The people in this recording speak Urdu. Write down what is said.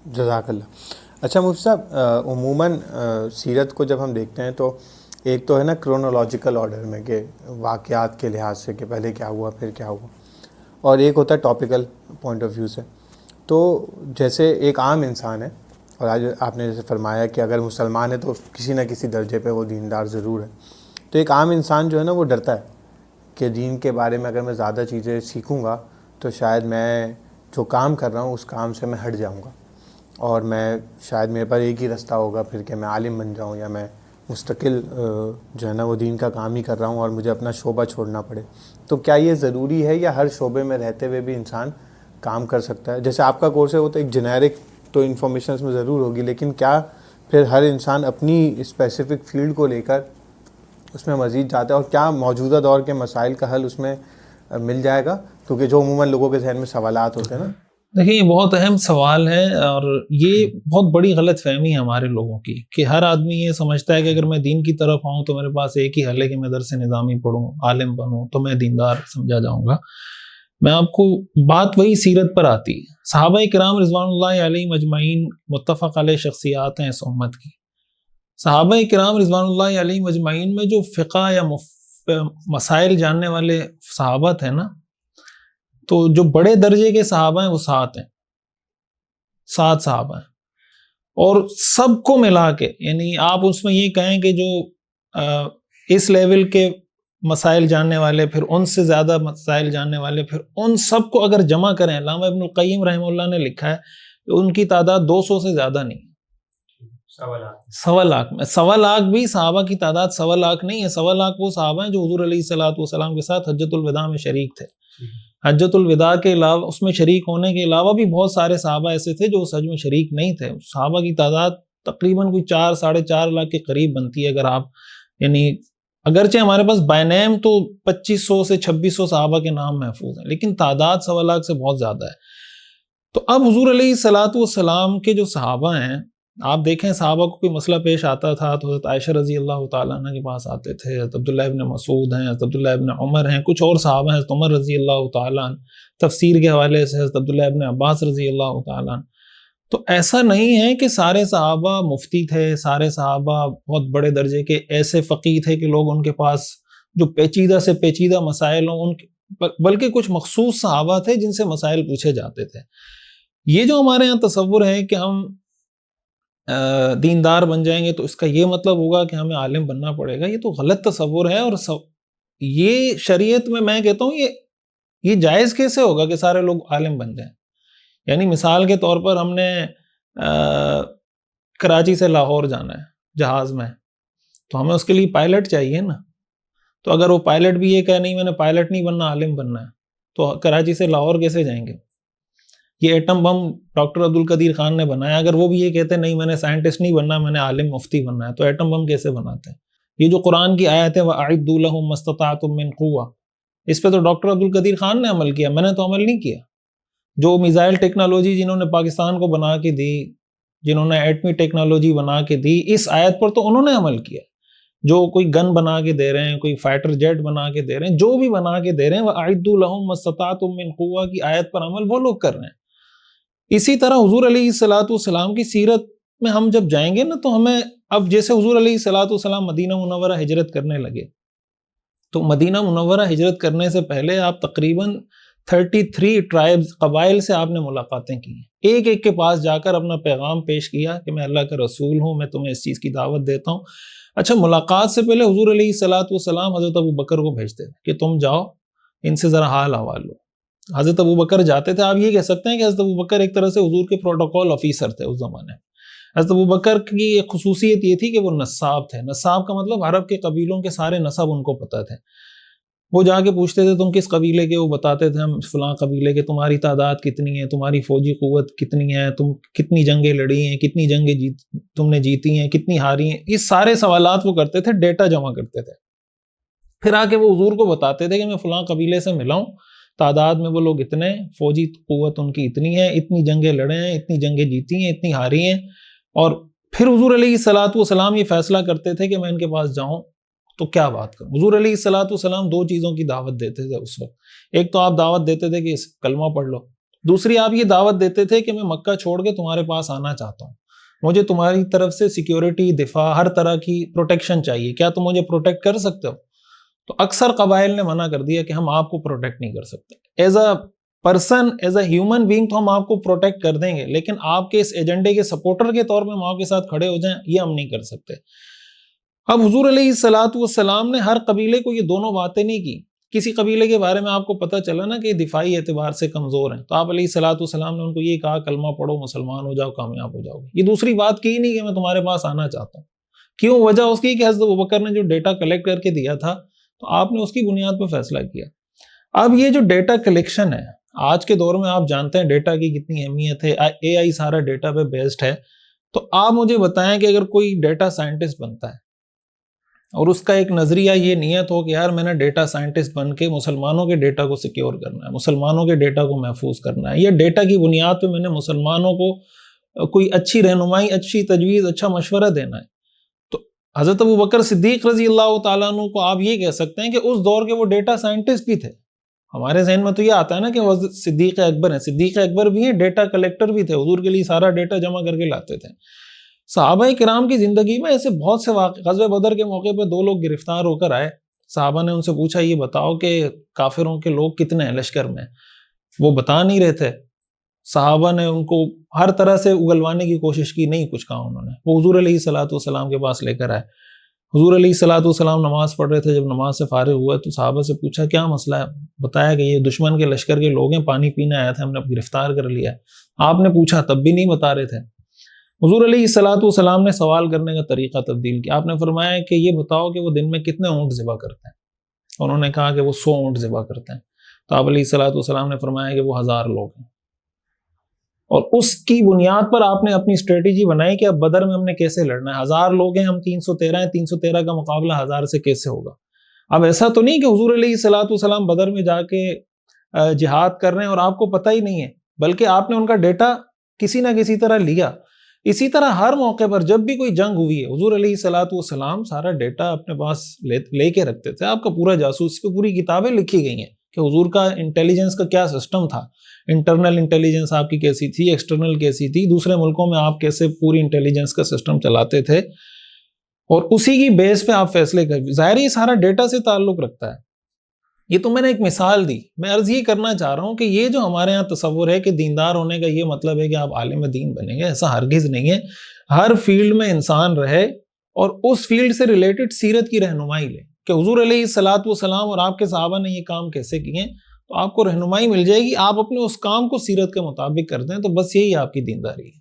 جزاک اللہ۔ اچھا مفتی صاحب، عموماً سیرت کو جب ہم دیکھتے ہیں تو ایک تو ہے نا کرونولوجیکل آرڈر میں کہ واقعات کے لحاظ سے کہ پہلے کیا ہوا پھر کیا ہوا، اور ایک ہوتا ہے ٹاپیکل پوائنٹ آف ویو سے۔ تو جیسے ایک عام انسان ہے، اور آج آپ نے جیسے فرمایا کہ اگر مسلمان ہے تو کسی نہ کسی درجے پہ وہ دیندار ضرور ہے، تو ایک عام انسان جو ہے نا وہ ڈرتا ہے کہ دین کے بارے میں اگر میں زیادہ چیزیں سیکھوں گا تو شاید میں جو کام کر رہا ہوں اس کام سے میں ہٹ جاؤں گا، اور میں شاید میرے پاس ایک ہی رستہ ہوگا پھر کہ میں عالم بن جاؤں، یا میں مستقل جو ہے نا وہ دین کا کام ہی کر رہا ہوں اور مجھے اپنا شعبہ چھوڑنا پڑے۔ تو کیا یہ ضروری ہے یا ہر شعبے میں رہتے ہوئے بھی انسان کام کر سکتا ہے؟ جیسے آپ کا کورس ہے وہ تو ایک جنیرک تو انفارمیشن اس میں ضرور ہوگی، لیکن کیا پھر ہر انسان اپنی اسپیسیفک فیلڈ کو لے کر اس میں مزید جاتا ہے، اور کیا موجودہ دور کے مسائل کا حل اس میں مل جائے گا؟ کیونکہ جو عموماً لوگوں کے ذہن میں سوالات ہوتے ہیں نا۔ دیکھیں یہ بہت اہم سوال ہے، اور یہ بہت بڑی غلط فہمی ہے ہمارے لوگوں کی کہ ہر آدمی یہ سمجھتا ہے کہ اگر میں دین کی طرف آؤں تو میرے پاس ایک ہی حل ہے کہ میں درس نظامی پڑھوں، عالم بنوں تو میں دیندار سمجھا جاؤں گا۔ میں آپ کو بات وہی سیرت پر آتی ہے۔ صحابہ کرام رضوان اللہ علیہم اجمعین متفق علیہ شخصیات ہیں اس امت کی۔ صحابہ کرام رضوان اللہ علیہم اجمعین میں جو فقہ یا مسائل جاننے والے صحابہ تھے نا، تو جو بڑے درجے کے صحابہ ہیں وہ 7 ہیں، 7 صحابہ ہیں، اور سب کو ملا کے یعنی آپ اس میں یہ کہیں کہ جو اس لیول کے مسائل جاننے والے، پھر ان سے زیادہ مسائل جاننے والے، پھر ان سب کو اگر جمع کریں، علامہ ابن القیم رحمہ اللہ نے لکھا ہے کہ ان کی تعداد 200 سے زیادہ نہیں، 1.25 لاکھ میں 1.25 لاکھ بھی صحابہ کی تعداد 1.25 لاکھ نہیں ہے۔ 1.25 لاکھ وہ صحابہ ہیں جو حضور علیہ الصلوۃ والسلام کے ساتھ حجۃ الوداع میں شریک تھے۔ حجۃ الوداع کے علاوہ، اس میں شریک ہونے کے علاوہ بھی بہت سارے صحابہ ایسے تھے جو اس حج میں شریک نہیں تھے۔ صحابہ کی تعداد تقریباً کوئی 4-4.5 لاکھ کے قریب بنتی ہے۔ اگر آپ یعنی اگرچہ ہمارے پاس بائی نیم تو 2500 سے 2600 صحابہ کے نام محفوظ ہیں، لیکن تعداد 1.25 لاکھ سے بہت زیادہ ہے۔ تو اب حضور علیہ الصلوۃ والسلام کے جو صحابہ ہیں، آپ دیکھیں صحابہ کو کوئی مسئلہ پیش آتا تھا تو حضرت عائشہ رضی اللہ تعالیٰ عنہ کے پاس آتے تھے، حضرت عبداللہ ابن مسعود ہیں، حضرت عبداللہ ابن عمر ہیں، کچھ اور صحابہ ہیں، حضرت عمر رضی اللہ تعالیٰ عنہ، تفسیر کے حوالے سے حضرت عبداللہ ابن عباس رضی اللہ تعالیٰ عنہ۔ تو ایسا نہیں ہے کہ سارے صحابہ مفتی تھے، سارے صحابہ بہت بڑے درجے کے ایسے فقیہ تھے کہ لوگ ان کے پاس جو پیچیدہ سے پیچیدہ مسائل ہوں ان کے، بلکہ کچھ مخصوص صحابہ تھے جن سے مسائل پوچھے جاتے تھے۔ یہ جو ہمارے ہاں تصور ہے کہ ہم دیندار بن جائیں گے تو اس کا یہ مطلب ہوگا کہ ہمیں عالم بننا پڑے گا، یہ تو غلط تصور ہے۔ اور یہ شریعت میں کہتا ہوں یہ جائز کیسے ہوگا کہ سارے لوگ عالم بن جائیں؟ یعنی مثال کے طور پر ہم نے کراچی سے لاہور جانا ہے جہاز میں، تو ہمیں اس کے لیے پائلٹ چاہیے نا۔ تو اگر وہ پائلٹ بھی یہ کہے نہیں میں نے پائلٹ نہیں بننا، عالم بننا ہے، تو کراچی سے لاہور کیسے جائیں گے؟ یہ atom bomb doctor Abdul Qadeer Khan نے بنایا، اگر وہ بھی یہ کہتے نہیں میں نے سائنٹسٹ نہیں بننا، میں نے عالم مفتی بننا ہے، تو ایٹم بم کیسے بناتے ہیں؟ یہ جو قرآن کی آیت ہے وَأَعِدُّوا لَهُم مَا اسْتَطَعْتُم مِّن قُوَّةٍ، اس پہ تو ڈاکٹر عبدالقدیر خان نے عمل کیا، میں نے تو عمل نہیں کیا۔ جو میزائل ٹیکنالوجی جنہوں نے پاکستان کو بنا کے دی، جنہوں نے ایٹمی ٹیکنالوجی بنا کے دی، اس آیت پر تو انہوں نے عمل کیا۔ جو کوئی گن بنا کے دے رہے ہیں، کوئی فائٹر جیٹ بنا کے دے رہے ہیں، جو بھی بنا کے دے رہے ہیں، وَأَعِدُّوا لَهُم مَا اسْتَطَعْتُم مِّن قُوَّةٍ کی آیت پر عمل وہ لوگ کر رہے ہیں۔ اسی طرح حضور علیہ الصلوۃ والسلام کی سیرت میں ہم جب جائیں گے نا، تو ہمیں اب جیسے حضور علیہ الصلوۃ والسلام مدینہ منورہ ہجرت کرنے لگے، تو مدینہ منورہ ہجرت کرنے سے پہلے آپ تقریباً 33 ٹرائبز، قبائل سے آپ نے ملاقاتیں کی ہیں، ایک ایک کے پاس جا کر اپنا پیغام پیش کیا کہ میں اللہ کا رسول ہوں، میں تمہیں اس چیز کی دعوت دیتا ہوں۔ اچھا، ملاقات سے پہلے حضور علیہ الصلوۃ والسلام حضرت ابو بکر کو بھیجتے تھے کہ تم جاؤ ان سے ذرا حال احوال لو۔ حضرت ابو بکر جاتے تھے۔ آپ یہ کہہ سکتے ہیں کہ حضرت ابو بکر ایک طرح سے حضور کے پروٹوکول آفیسر تھے اس زمانے میں۔ حضرت ابو بکر کی ایک خصوصیت یہ تھی کہ وہ نصاب تھے۔ نصاب کا مطلب عرب کے قبیلوں کے سارے نسب ان کو پتہ تھے۔ وہ جا کے پوچھتے تھے تم کس قبیلے کے؟ وہ بتاتے تھے ہم فلاں قبیلے کے۔ تمہاری تعداد کتنی ہے؟ تمہاری فوجی قوت کتنی ہے؟ تم کتنی جنگیں لڑی ہیں؟ کتنی جنگیں تم نے جیتی ہیں؟ کتنی ہاری ہیں؟ یہ سارے سوالات وہ کرتے تھے، ڈیٹا جمع کرتے تھے۔ پھر آ کے وہ حضور کو بتاتے تھے کہ میں فلاں قبیلے سے ملا ہوں، تعداد میں وہ لوگ اتنے، فوجی قوت ان کی اتنی ہے، اتنی جنگیں لڑے ہیں، اتنی جنگیں جیتی ہیں، اتنی ہاری ہیں۔ اور پھر حضور علیہ الصلوۃ والسلام یہ فیصلہ کرتے تھے کہ میں ان کے پاس جاؤں تو کیا بات کروں۔ حضور علیہ الصلوۃ والسلام 2 چیزوں کی دعوت دیتے تھے اس وقت۔ ایک تو آپ دعوت دیتے تھے کہ کلمہ پڑھ لو، دوسری آپ یہ دعوت دیتے تھے کہ میں مکہ چھوڑ کے تمہارے پاس آنا چاہتا ہوں، مجھے تمہاری طرف سے سیکیورٹی، دفاع، ہر طرح کی پروٹیکشن چاہیے، کیا تم مجھے پروٹیکٹ کر سکتے ہو؟ تو اکثر قبائل نے منع کر دیا کہ ہم آپ کو پروٹیکٹ نہیں کر سکتے، as a person, as a human being تو ہم آپ کو پروٹیکٹ کر دیں گے، لیکن آپ کے اس ایجنڈے کے سپورٹر کے طور پہ ہم آپ کے ساتھ کھڑے ہو جائیں، یہ ہم نہیں کر سکتے۔ اب حضور علیہ الصلوۃ والسلام نے ہر قبیلے کو یہ دونوں باتیں نہیں کی۔ کسی قبیلے کے بارے میں آپ کو پتہ چلا نا کہ دفاعی اعتبار سے کمزور ہیں، تو آپ علیہ الصلوۃ والسلام نے ان کو یہ کہا کلمہ پڑھو، مسلمان ہو جاؤ، کامیاب ہو جاؤ گے۔ یہ دوسری بات کی نہیں کہ میں تمہارے پاس آنا چاہتا ہوں۔ کیوں؟ وجہ اس کی کہ حضرت ابوبکر نے جو ڈیٹا کلیکٹ کر کے دیا تھا تو آپ نے اس کی بنیاد پہ فیصلہ کیا۔ اب یہ جو ڈیٹا کلیکشن ہے، آج کے دور میں آپ جانتے ہیں ڈیٹا کی کتنی اہمیت ہے، اے آئی سارا ڈیٹا پہ بیسڈ ہے، تو آپ مجھے بتائیں کہ اگر کوئی ڈیٹا سائنٹسٹ بنتا ہے اور اس کا ایک نظریہ یہ نیت ہو کہ یار میں نے ڈیٹا سائنٹسٹ بن کے مسلمانوں کے ڈیٹا کو سیکیور کرنا ہے، مسلمانوں کے ڈیٹا کو محفوظ کرنا ہے، یا ڈیٹا کی بنیاد پہ میں نے مسلمانوں کو کوئی اچھی رہنمائی، اچھی تجویز، اچھا مشورہ دینا ہے، تو حضرت ابوبکر صدیق رضی اللہ تعالیٰ عنہ کو آپ یہ کہہ سکتے ہیں کہ اس دور کے وہ ڈیٹا سائنٹسٹ بھی تھے۔ ہمارے ذہن میں تو یہ آتا ہے نا کہ وہ صدیق اکبر ہیں، صدیق اکبر بھی ہیں، ڈیٹا کلیکٹر بھی تھے، حضور کے لیے سارا ڈیٹا جمع کر کے لاتے تھے۔ صحابہ کرام کی زندگی میں ایسے بہت سے واقع، غزوہ بدر کے موقع پہ 2 لوگ گرفتار ہو کر آئے، صحابہ نے ان سے پوچھا یہ بتاؤ کہ کافروں کے لوگ کتنے ہیں لشکر میں، وہ بتا نہیں رہے تھے۔ صحابہ نے ان کو ہر طرح سے اگلوانے کی کوشش کی، نہیں کچھ کہا انہوں نے۔ وہ حضور علیہ الصلوۃ والسلام کے پاس لے کر آئے، حضور علیہ الصلوۃ والسلام نماز پڑھ رہے تھے، جب نماز سے فارغ ہوئے تو صحابہ سے پوچھا کیا مسئلہ ہے، بتایا کہ یہ دشمن کے لشکر کے لوگ ہیں، پانی پینے آیا تھے، ہم نے گرفتار کر لیا ہے۔ آپ نے پوچھا تب بھی نہیں بتا رہے تھے۔ حضور علیہ الصلوۃ والسلام نے سوال کرنے کا طریقہ تبدیل کیا، آپ نے فرمایا کہ یہ بتاؤ کہ وہ دن میں کتنے اونٹ ذبح کرتے ہیں، انہوں نے کہا کہ وہ 100 اونٹ ذبح کرتے ہیں، تو آپ علیہ الصلوۃ والسلام نے فرمایا کہ وہ 1000 لوگ ہیں، اور اس کی بنیاد پر آپ نے اپنی اسٹریٹجی بنائی کہ اب بدر میں ہم نے کیسے لڑنا ہے، 1000 لوگ ہیں، ہم 313 ہیں، 313 کا مقابلہ 1000 سے کیسے ہوگا۔ اب ایسا تو نہیں کہ حضور علیہ الصلوۃ والسلام بدر میں جا کے جہاد کر رہے ہیں اور آپ کو پتہ ہی نہیں ہے، بلکہ آپ نے ان کا ڈیٹا کسی نہ کسی طرح لیا۔ اسی طرح ہر موقع پر جب بھی کوئی جنگ ہوئی ہے، حضور علیہ الصلوۃ والسلام سارا ڈیٹا اپنے پاس لے کے رکھتے تھے۔ آپ کا پورا جاسوس پہ پوری کتابیں لکھی گئی ہیں کہ حضور کا انٹیلیجنس کا کیا سسٹم تھا، انٹرنل انٹیلیجنس آپ کی کیسی تھی، ایکسٹرنل کیسی تھی، دوسرے ملکوں میں آپ کیسے پوری انٹیلیجنس کا سسٹم چلاتے تھے، اور اسی کی بیس پہ آپ فیصلے کر، ظاہر یہ سارا ڈیٹا سے تعلق رکھتا ہے۔ یہ تو میں نے ایک مثال دی، میں عرض یہ کرنا چاہ رہا ہوں کہ یہ جو ہمارے ہاں تصور ہے کہ دیندار ہونے کا یہ مطلب ہے کہ آپ عالم دین بنیں گے، ایسا ہرگز نہیں ہے۔ ہر فیلڈ میں انسان رہے اور اس فیلڈ سے ریلیٹڈ سیرت کی رہنمائی لے کہ حضور علیہ الصلوۃ والسلام اور آپ کے صحابہ نے یہ کام کیسے کیے، تو آپ کو رہنمائی مل جائے گی، آپ اپنے اس کام کو سیرت کے مطابق کرتے ہیں، تو بس یہی آپ کی دینداری ہے۔